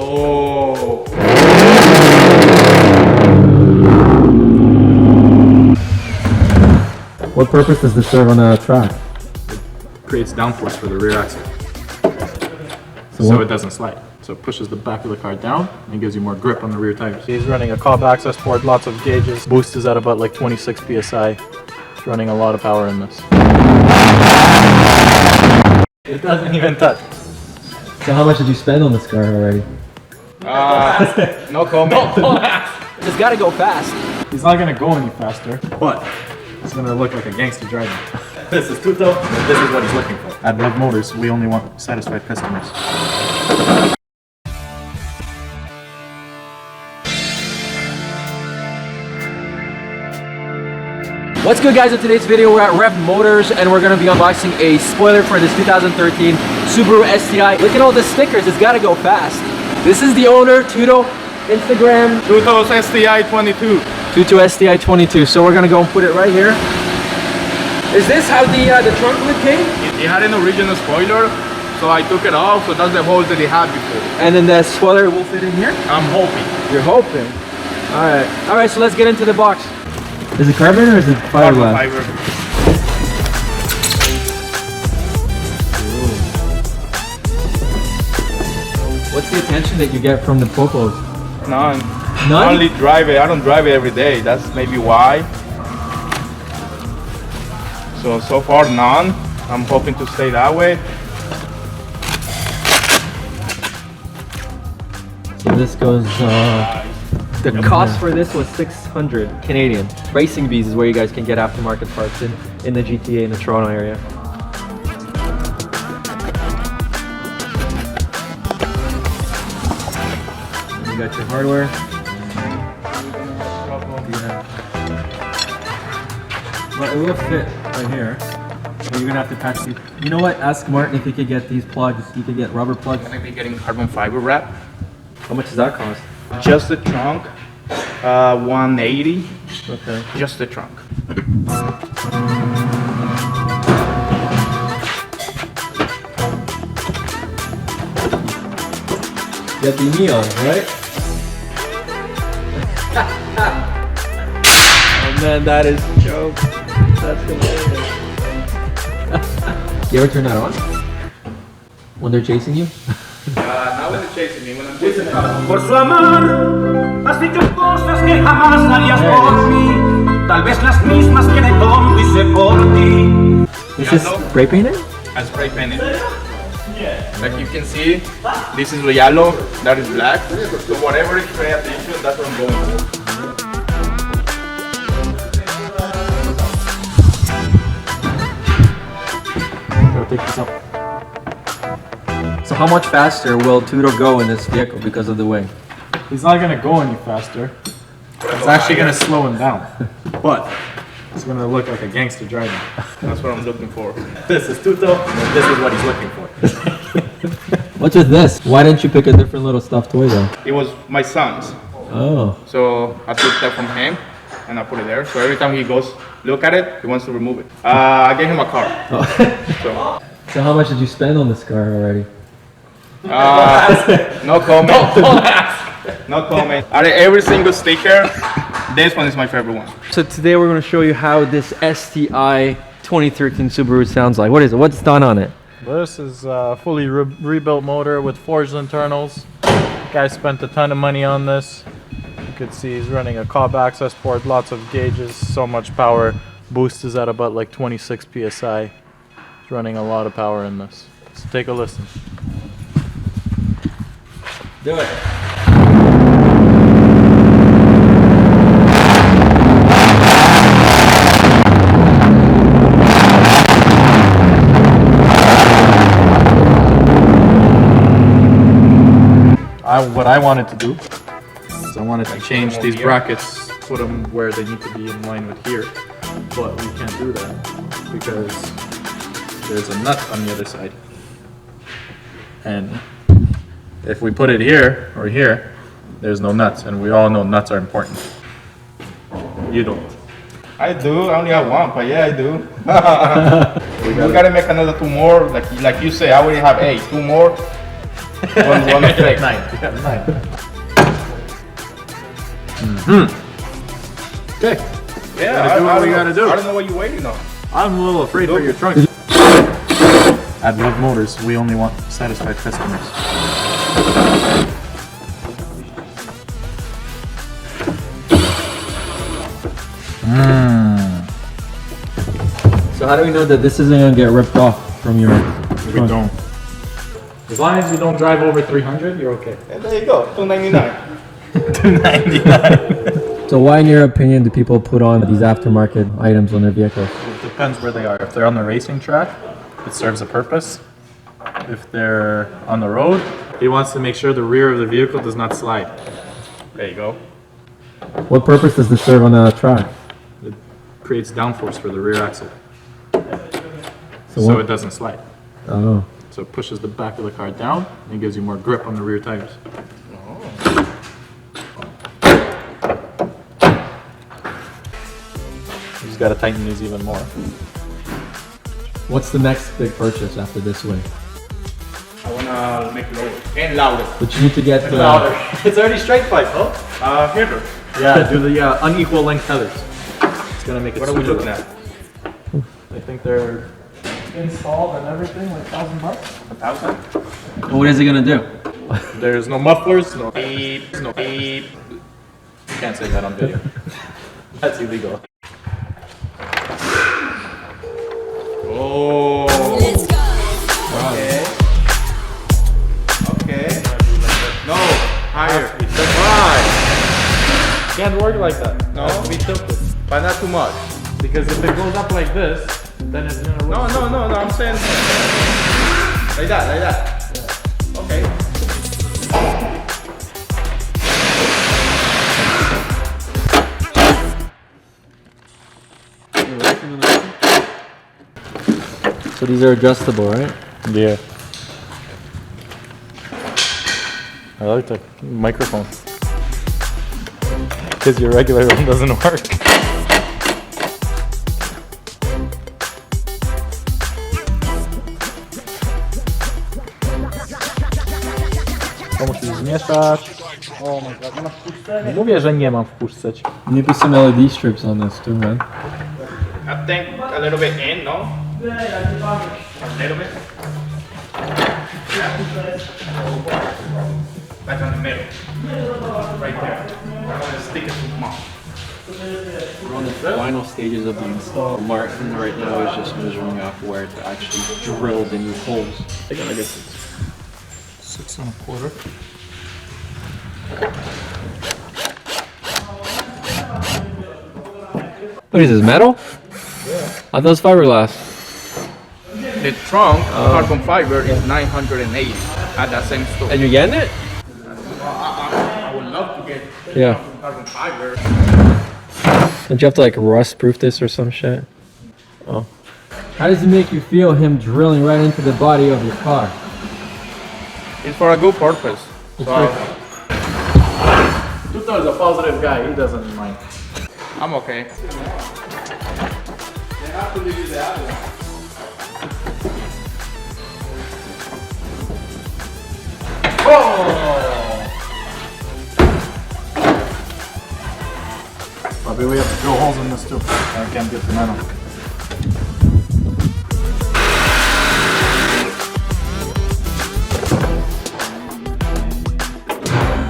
Oh. What purpose does this serve on a track? Creates downforce for the rear axle. So it doesn't slide. So it pushes the back of the car down and gives you more grip on the rear tires. He's running a cob access port, lots of gauges. Boost is at about like 26 PSI. It's running a lot of power in this. It doesn't even touch. So how much did you spend on this car already? No comment. It's gotta go fast. He's not gonna go any faster, but it's gonna look like a gangster driving. This is Tuto, and this is what he's looking for. At RevvdMotors, we only want satisfied customers. What's good, guys? In today's video, we're at RevvdMotors and we're gonna be unboxing a spoiler for this 2013 Subaru STI. Look at all the stickers, it's gotta go fast. This is the owner, Tuto, Instagram. Tuto's STI 22. Tuto STI 22. So we're gonna go and put it right here. Is this how the trunk lid came? He had an original spoiler, so I took it off, so that's the holes that he had before. And then the spoiler will fit in here? I'm hoping. You're hoping. All right, so let's get into the box. Is it carbon or is it fiberglass? Fiber. What's the attention that you get from the popos? None. None? I only drive it. I don't drive it every day. That's maybe why. So far none. I'm hoping to stay that way. So this goes, The cost for this was 600 Canadian. Racing Bees is where you guys can get aftermarket parts in the GTA in the Toronto area. You got your hardware. yeah. Well, it will fit right here. But you're gonna have to patch these. You know what? Ask Martin if he could get these plugs. You could get rubber plugs. I'm gonna be getting carbon fiber wrap. How much does that cost? Just the trunk, 180. Okay. Just the trunk. Get the neon, right? Oh man, that is a joke. That's hilarious. You ever turn that on? When they're chasing you? Not when they're chasing me, when I'm chasing them. Por su amor, has dicho cosas que jamás harías por mí. Tal vez las mismas que de tonto hice por ti. Is this spray painted? I spray painted. Like you can see, this is yellow, that is black. So whatever is spray attention, that's what I'm going for. Go take this up. So how much faster will Tuto go in this vehicle because of the way? He's not gonna go any faster. It's actually gonna slow him down. But it's gonna look like a gangster driving. That's what I'm looking for. This is Tuto, and this is what he's looking for. What's with this? Why didn't you pick a different little stuffed toy though? It was my son's. Oh. So I took that from him and I put it there. So every time he goes look at it, he wants to remove it. I gave him a car. So how much did you spend on this car already? No comment. No comment. Out of every single sticker, this one is my favorite one. So today we're going to show you how this STI 2013 Subaru sounds like. What is it? What's done on it? This is a fully rebuilt motor with forged internals. Guy spent a ton of money on this. You could see he's running a cob access port, lots of gauges, so much power. Boost is at about like 26 PSI. He's running a lot of power in this. So take a listen. Do it. What I wanted to do is I wanted to change these brackets, put them where they need to be in line with here, but we can't do that because there's a nut on the other side. And if we put it here or here, there's no nuts, and we all know nuts are important. You don't. I do. I only have one, but yeah, I do. we gotta make another two more. Like you say, I already have 8. 2 more. One fake. 9. Yeah, 9. Okay. Yeah, do what we gotta do. I don't know what you're waiting on. I'm a little afraid for your trunk. At RevvdMotors, we only want satisfied customers. So how do we know that this isn't gonna get ripped off from your We don't. As long as you don't drive over 300, you're okay. And there you go, $299. 299. So why, in your opinion, do people put on these aftermarket items on their vehicles? It depends where they are. If they're on the racing track, it serves a purpose. If they're on the road, he wants to make sure the rear of the vehicle does not slide. There you go. What purpose does this serve on a track? It creates downforce for the rear axle, So so what? it doesn't slide. Oh. So it pushes the back of the car down and gives you more grip on the rear tires. You just gotta tighten these even more. What's the next big purchase after this win? I wanna make it lower and louder. But you need to get It's already straight pipe, huh? Header. Yeah, do the unequal length tethers. It's gonna make it What are we smoother. looking at? I think they're installed and everything, like $1,000. 1,000? What is it gonna do? There's no mufflers, no beep, no beep. You can't say that on video. That's illegal. Oh. Okay. Okay. No, higher. Why? Can't work like that. No? It has to be tilted. But not too much. Because if it goes up like this, then it's gonna work. No, I'm saying like that, like that. Okay. So these are adjustable, right? Yeah. I like the microphone. Because your regular one doesn't work. To musisz zmieszać. Oh my god, masz wpuszczenie? Mówię, że nie mam wpuszczać. You need to put some LED strips on this too, man. I think a little bit in, no? A little bit. Like on the middle. Right there. I'm gonna stick it to mom. We're on the final stages of the install. Martin right now is just measuring out where to actually drill the new holes. Again, I guess it's 6 1/4. What is this, metal? Yeah. I thought it was fiberglass. The trunk, carbon fiber, is 980 at that same store. And you're getting it? I would love to get Yeah. carbon fiber. Don't you have to like rust proof this or some shit? Oh. How does it make you feel, him drilling right into the body of your car? It's for a good purpose. So Tuto is a positive guy, he doesn't mind. I'm okay. Probably we have to drill holes in this too. I can't get the metal.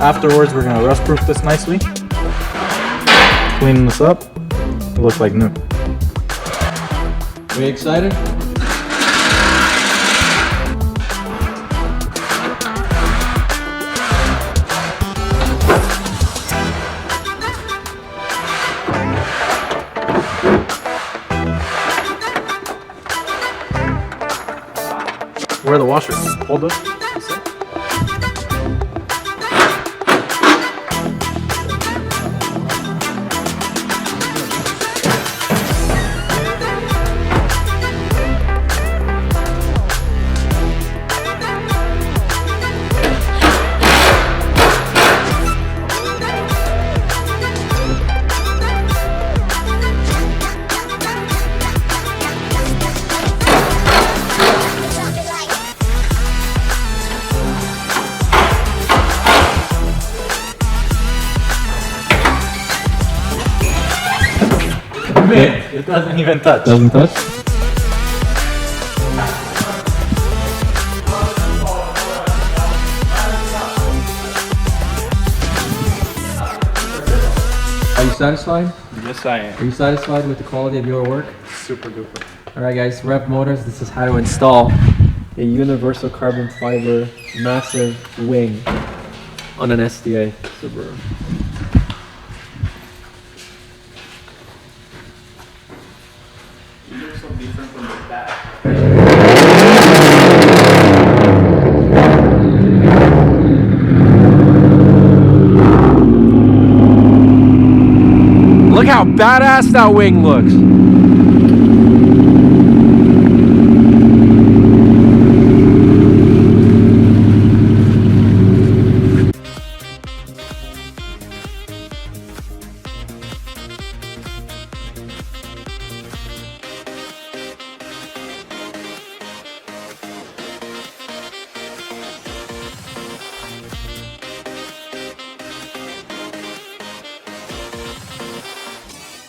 Afterwards, we're gonna rust proof this nicely. Clean this up. It looks like new. Are you excited? Where are the washers? Hold this. It doesn't even touch. Doesn't touch? Are you satisfied? Yes, I am. Are you satisfied with the quality of your work? Super duper. Alright guys, RevvdMotors, this is how to install a universal carbon fiber massive wing on an STA Subaru. Look how badass that wing looks.